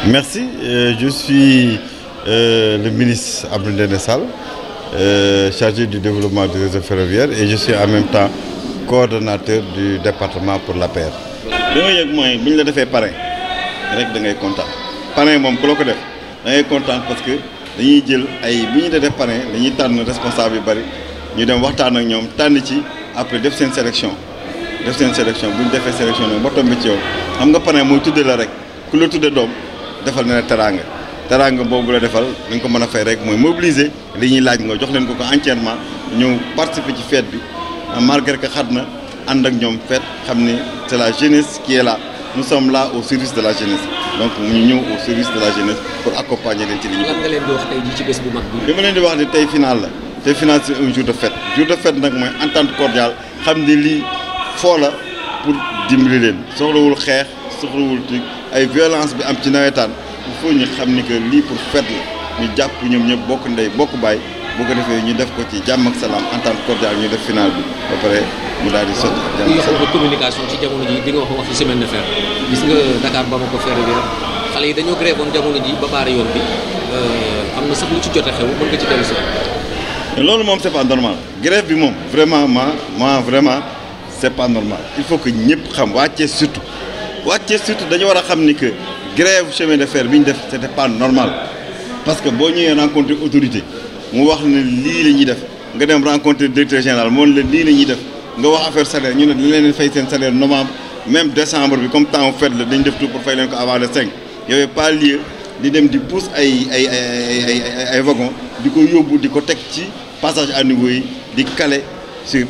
Merci. Je suis le ministre Abdou Ndéné Sall, chargé du développement du réseau ferroviaire et je suis en même temps coordonnateur du département pour l'APR. li ma yëg mooy bu ñu la defee parrain rek da ngay kontaan parrain moom ku la ko def da ngay kontaan parce que dañuy jël ay bu ñu def parrain dañuy tànn responsable yu bari ñu dem waxtaan ak ñoom tànn ci après def seen sélection bu ñu defee sélection nag ba tombé ci yow xam nga parrain mooy tudde la rek ku la tudde doom defal na ne teraanga boobu la defal dañ ko mën a fay rek mooy mobiliser li ñuy laaj nga jox leen ko entièrement ñëw participer ci fête bi malgré que xat na ànd ak ñoom fête xam ne c'est la jeunesse qui est là nous sommes là au service de la jeunesse donc ñu ñëw au service de la jeunesse pour accompagner leen ci li ñu. lan nga leen di wax tey jii ci bés bu mag bi. li ma leen di wax ne tey final la tey final c'est un jour de fête nag mooy entente cordiale xam ne lii foo la pour dimbali leen soxlawul xeex soxlawul ay violence bi am ci nawetaan il faut ñu xam ni que lii pour fête la ñu jàpp ñoom ñëpp bokk ndey bokk baay bu ko defee ñu def ko ci jàmm ak salaam entente cordiale ñu def final bi ba pare mu daal di sotti ak jàmm ak salaam. communication ci jamono ji di nga wax ci semaine de fer gis nga Dakar Bamako ferroviaire xale yi dañoo grève woon jamono ji ba baare yoon bi am na sax lu ci jot a xew mën nga ci dellu si. loolu moom c'est pas normal grève bi moom vraiment vraiment c'est pas normal il faut que ñëpp xam waa Thiès surtout dañu war a xam ni que grève chemin de fer bi ñu def c'était pas normal parce que boo ñëwee rencontrer autorité mu wax ne lii la ñuy def nga dem rencontrer directeur général moom la lii la ñuy def nga wax affaire salaire ñu ne dañ leen fay seen salaire novembre même décembre bi comme temps fête la dañ def tout pour fay leen ko avant le 5 y avait pas lieu di dem di pousse ay wagon di ko yóbbu di ko teg ci passage à niveau yi di caler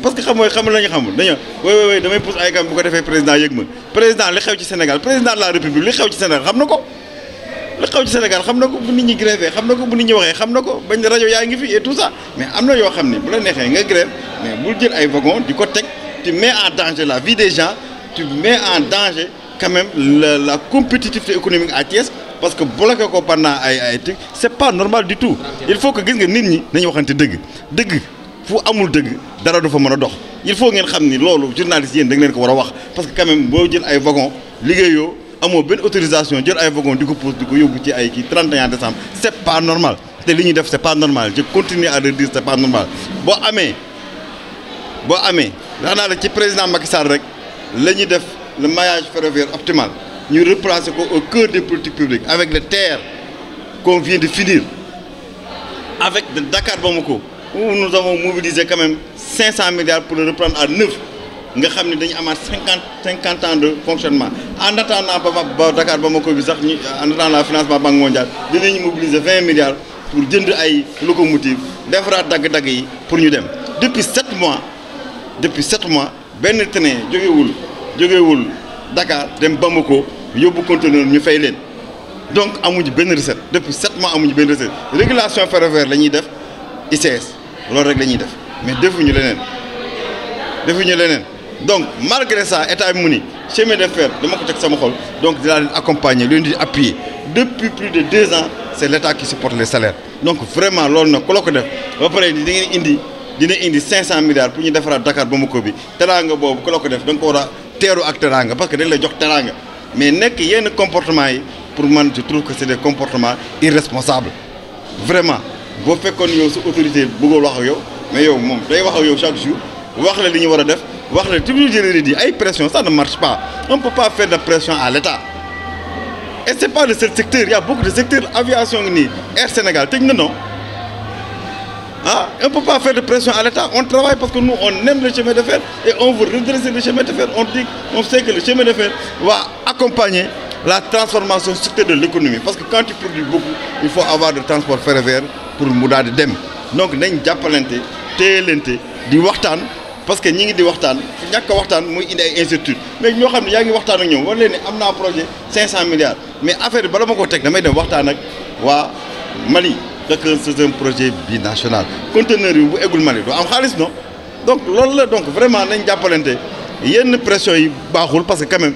parce que xam la ñu xamul dañoo way damay pousse ay kam bu ko defee président yëg ma président li xew ci Sénégal président de la République li xew ci Sénégal xam na ko bu nit ñi grévé xam na ko bu nit ñi waxee xam na ko bañ rajo yaa ngi fi et tout ça mais am na yoo xam ne bu la neexee nga grève mais bul jël ay wagon di ko teg tu mets en danger la vie des gens tu mets en danger quand même la compétitivité économique à Thiès parce que bloqué ko pendant ay trucs c'est pas normal du tout il faut que gis nga nit ñi nañu waxante dëgg fu amul dëgg dara du fa mën a dox il faut ngeen xam ni loolu journaliste yéen da ngeen ko war a wax parce que quand même boo jël ay wagon liggéeyoo amoo benn autorisation jël ay wagon di ko pousse di ko yóbbu ci ay kii 31 décembre c'est pas normal te li ñuy def c'est pas normal je continue à le dire c'est pas normal boo amee wax naa la ci président Macky Sall rek la ñuy def le maillage ferroviaire optimal ñu replacer ko au cœur des politiques publiques avec le TER qu'on vient de finir avec de Dakar Bamako où nous avons mobilisé quand même 500 milliards pour le reprendre à neuf nga xam ne dañu amaat 50 ans de fonctionnement en attendant ba Dakar Bamako bi sax ñu en attendant la financement Banque mondiale dinañu mobiliser 20 milliards pour jënd ay locomotives defaraat dagg-dagg yi pour ñu dem depuis 7 mois benn train jógewul Dakar dem Bamako yóbbu conteneur ñu fay leen donc amuñu benn recette depuis 7 mois amuñu benn recette régulation ferroviaire la ñuy def ICS loolu rek la ñuy def mais defuñu leneen donc malgré ça état bi mu ni chemin de fer dama ko teg sama xol donc dinaa leen accompagner leen di appuyer depuis plus de 2 ans c'est l'état qui supporte les salaires donc vraiment loolu nag ku la ko def ba pare dina indi 500 milliards pour ñu defaraat Dakar Bamako bi teraanga boobu ku la ko def da nga ko war a teeru ak teraanga parce que dañ lay jox teraanga mais nekk yenn comportement yi pour man je trouve que c'est des comportements irresponsables vraiment boo fekkoon yow sa autorité bëggoo wax ak yow mais yow moom day wax ak yow chaque jour wax la li ñu war a def wax la toujours je le dis ay pression ça ne marche pas on peut pas faire de pression à l'État et c'est pas le seul secteur il y a beaucoup de secteurs aviation ngi nii Air Sénégal tëj na non on peut pas faire de pression à l'État on travaille parce que nous on aime le chemin de fer et on veut redresser le chemin de fer on sait que le chemin de fer va accompagner la transformation structurelle de l'économie parce que quand tu produis beaucoup il faut avoir de transport ferroviaire pour mu daal di dem donc nañ jàppalante téyelante di waxtaan parce que ñi ngi di waxtaan ñàkk a waxtaan muy indi ay incertitudes mais ñoo xam ne yaa ngi waxtaan ak ñoom war leen ne am naa projet 500 milliards mais affaire bi bala ma ko teg damay dem waxtaan ak waa Mali que c'est un projet binational conteneur yi bu eggul Mali doo am xaalis non donc loolu la donc vraiment nañ jàppalante yenn pression yi baaxul parce que quand même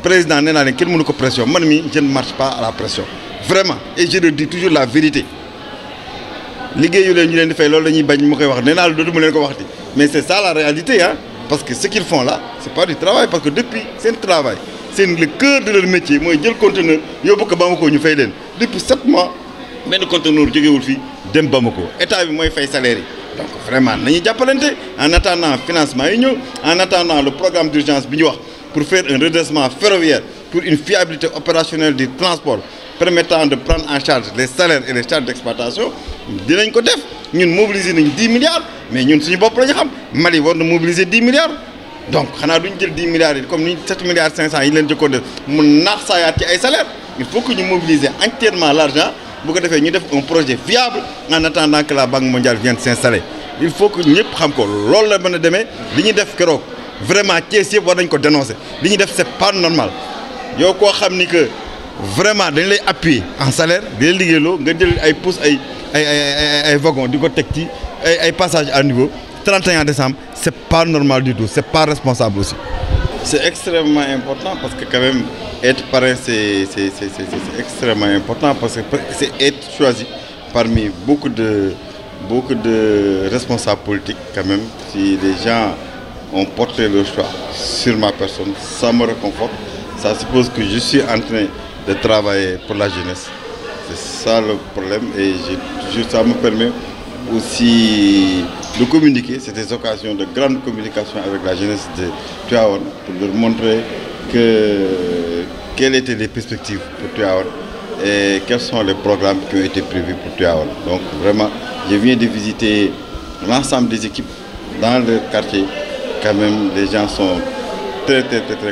président nee naa leen kenn mënu ko pression man mi je ne marche pas à la pression vraiment et je le dis toujours la vérité liggéeyu leen ñu leen di fay loolu la ñuy bañ mu koy wax nee naa la dootuma leen ko waxti mais c'est ça la réalité parce que ce qu'ils font là c'est pas du travail parce que depuis seen travail c'est le cœur de leur métier mooy jël conteneur yóbbu ko Bamako ñu fay leen depuis 7 mois benn conteneur jógewul fii dem Bamako état bi mooy fay salaire yi donc vraiment nañu jàppalante en attendant financement yi ñëw en attendant le programme d'urgence bi ñu wax pour faire un redressement ferroviaire pour une fiabilité opérationnelle du transport permettant de prendre en charge les salaires et les charges d'exploitation dinañ ko def ñun mobiliser nañ 10 milliards mais ñun suñu bopp la ñu xam Mali war na mobiliser 10 milliards donc xanaa duñ jël 10 milliards yi comme ni 7 milliards 500 yi leen jëkkoon def mu naax saayaat ci ay salaires il faut que ñu mobiliser entièrement l'argent bu ko defee ñu def un projet viable en attendant que la Banque mondiale vienne s'installer il faut que ñëpp xam ko loolu la mën a demee li ñuy def keroog vraiment Thiès yëpp war nañ ko dénoncer li ñuy def c'est pas normal yow koo xam ni que vraiment dañ lay appuyer en salaire di la liggéeyloo nga jël ay pousse ay wagon di ko teg ci ay passage à niveau 31 décembre c'est pas normal du tout c'est pas responsable aussi. C'est extrêmement important parce que quand même être parrain c'est extrêmement important parce que c'est être choisi parmi beaucoup de responsables politiques quand même. Si les gens ont porté le choix sur ma personne, ça me réconforte. Ça suppose que je suis en train de travailler pour la jeunesse. C'est ça le problème et ça me permet aussi de communiquer. C'est des occasions de grande communication avec la jeunesse de Tivaouane pour leur montrer quelles étaient les perspectives pour Tivaouane et quels sont les programmes qui ont été prévus pour Tivaouane. Donc vraiment, je viens de visiter l'ensemble des équipes dans le quartier. Quand même, les gens sont très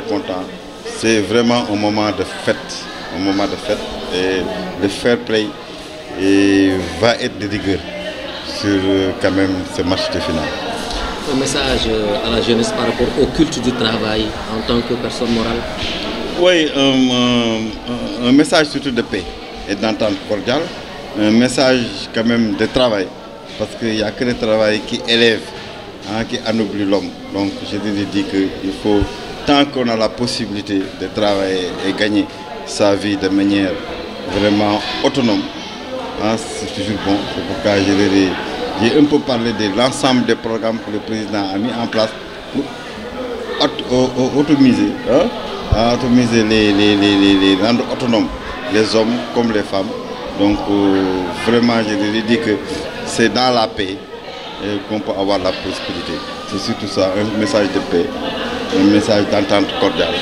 contents. C'est vraiment un moment de fête. Et le fair play va être de rigueur sur quand même ce match de finale. Un message à la jeunesse par rapport au culte du travail en tant que personne morale. Oui, un message surtout de paix et d'entente cordiale, un message quand même de travail, parce qu'il n'y a que le travail qui élève, qui anoblit l'homme. Donc je lui dis qu'il faut, tant qu'on a la possibilité de travailler et gagner sa vie de manière vraiment autonome, c'est toujours bon. C'est pourquoi j'ai un peu parlé de l'ensemble des programmes que le président a mis en place pour automiser, les rendre autonomes, les hommes comme les femmes. Donc vraiment, je lui dis que c'est dans la paix qu'on peut avoir la prospérité. C'est surtout ça, un message de paix, un message d'entente cordiale,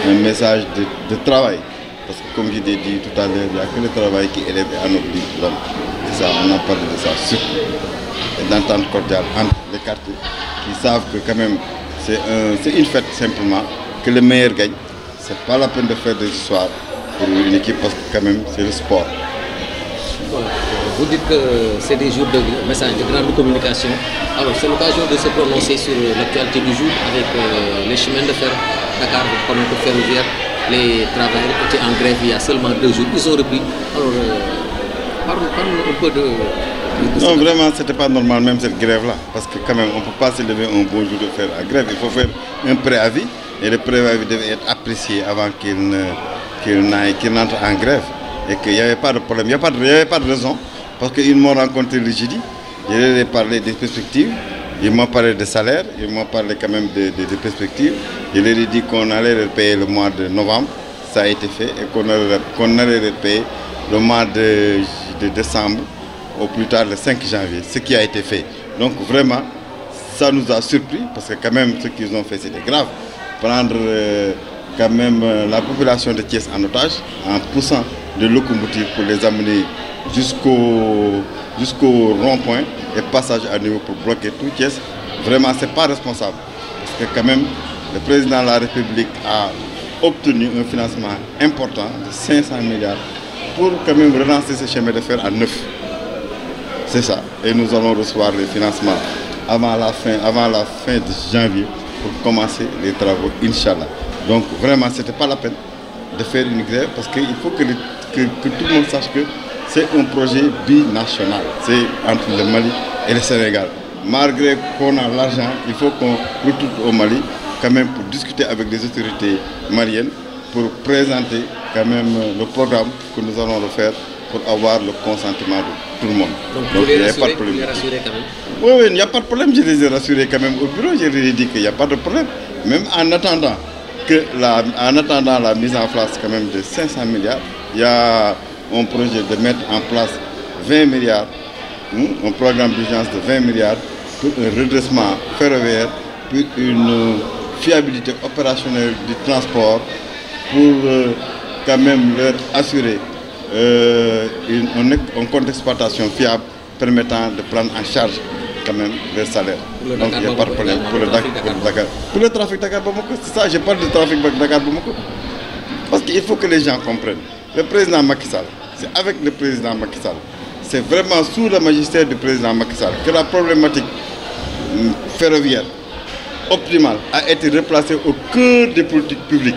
un message de travail. Parce que comme je l'ai dit tout à l'heure, il n'y a que le travail qui élève et anoblit l'homme. C'est ça, on a parlé de ça surtout. Et d'entente cordiale entre les quartiers qui savent que quand même c'est une fête simplement, que le meilleur gagne. C'est pas la peine de faire des histoires pour une équipe parce que quand même c'est le sport. Voilà. Vous dites que c'est des jours de message de grande communication. Alors c'est l'occasion de se prononcer sur l'actualité du jour avec les chemins de fer Dakar, comme le ferroviaire. Les travailleurs étaient en grève il y a seulement 2 jours. Ils ont repris. Alors, parle un peu de non, vraiment, c'était pas normal même cette grève-là. Parce que quand même, on ne peut pas se lever un bon jour de faire la grève. Il faut faire un préavis. Et le préavis devait être apprécié avant qu'il n'entre en grève. Et qu'il n'y avait pas de problème. Il n'y avait pas de raison. Parce qu'ils m'ont rencontré le jeudi. Je leur ai parlé des perspectives. Ils m'ont parlé de salaire, ils m'ont parlé quand même de perspectives. Je leur ai dit qu'on allait les payer le mois de novembre, ça a été fait, et qu'on allait les payer le mois de décembre, au plus tard le 5 janvier, ce qui a été fait. Donc vraiment, ça nous a surpris, parce que quand même ce qu'ils ont fait c'était grave. Prendre quand même la population de Thiès en otage, en poussant des locomotives pour les amener jusqu'au rond-point et passage à niveau pour bloquer tout Thiès, vraiment c'est pas responsable. Parce que quand même, le président de la République a obtenu un financement important de 500 milliards pour quand même relancer ce chemin de fer à 9. C'est ça. Et nous allons recevoir les financements avant la fin de janvier pour commencer les travaux, Inch'Allah. Donc vraiment, c'était pas la peine de faire une grève parce qu'il faut que tout le monde sache que c'est un projet binational. C'est entre le Mali et le Sénégal. Malgré qu'on a l'argent, il faut qu'on retourne au Mali quand même pour discuter avec les autorités maliennes pour présenter quand même le programme que nous allons refaire pour avoir le consentement de tout le monde. Donc il n'y a pas de problème. Quand même. Oui, il n'y a pas de problème. Je les ai rassurés quand même au bureau. Je leur ai dit qu'il n'y a pas de problème. Même en attendant en attendant la mise en place quand même de 500 milliards, il y a un projet de mettre en place 20 milliards, un programme d'urgence de 20 milliards pour un redressement ferroviaire, pour une fiabilité opérationnelle du transport, pour quand même leur assurer un compte d'exploitation fiable permettant de prendre en charge quand même leur salaire. Donc il n'y a pas de problème pour le Dakar. Pour le trafic Dakar-Bamako, c'est ça, je parle du trafic Dakar-Bamako. Parce qu'il faut que les gens comprennent. Le président Macky Sall, c'est avec le président Macky Sall, c'est vraiment sous le magistère du président Macky Sall que la problématique ferroviaire optimale a été replacée au cœur des politiques publiques.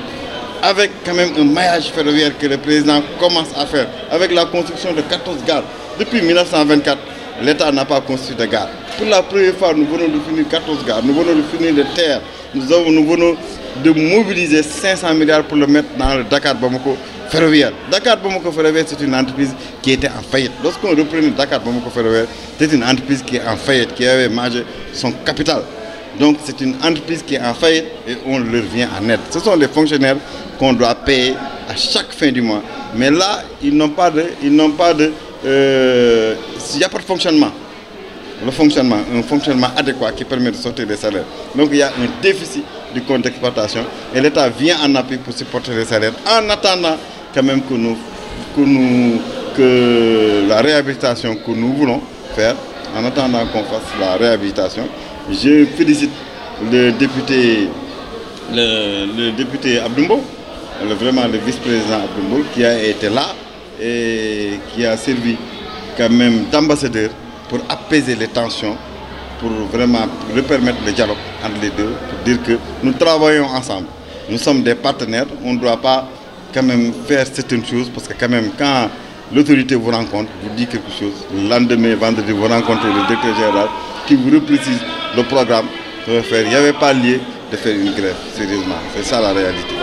Avec quand même un maillage ferroviaire que le président commence à faire, avec la construction de 14 gares. Depuis 1924, l'État n'a pas construit de gares. Pour la première fois, nous venons de finir 14 gares, nous venons de finir de terre, nous venons de mobiliser 500 milliards pour le mettre dans le Dakar-Bamako ferroviaire. Dakar-Bamako ferroviaire, c'est une entreprise qui était en faillite. Lorsqu'on reprenait Dakar-Bamako ferroviaire, c'est une entreprise qui est en faillite, qui avait mangé son capital. Donc c'est une entreprise qui est en faillite et on leur vient en aide. Ce sont les fonctionnaires qu'on doit payer à chaque fin du mois. Mais là, il n'y a pas de fonctionnement. Un fonctionnement adéquat qui permet de sortir les salaires. Donc il y a un déficit du compte d'exploitation et l'État vient en appui pour supporter les salaires en attendant quand même que la réhabilitation que nous voulons faire, en attendant qu'on fasse la réhabilitation. Je félicite le député Abdoumbo, vraiment le vice-président Abdoumbo, qui a été là et qui a servi quand même d'ambassadeur pour apaiser les tensions, pour vraiment permettre le dialogue entre les deux, pour dire que nous travaillons ensemble. Nous sommes des partenaires, on ne doit pas quand même faire certaines choses, parce que quand même quand l'autorité vous rencontre, vous dit quelque chose, le lendemain, vendredi, vous rencontrez le directeur général qui vous reprécise le programme. Il n'y avait pas lieu de faire une grève, sérieusement. C'est ça la réalité.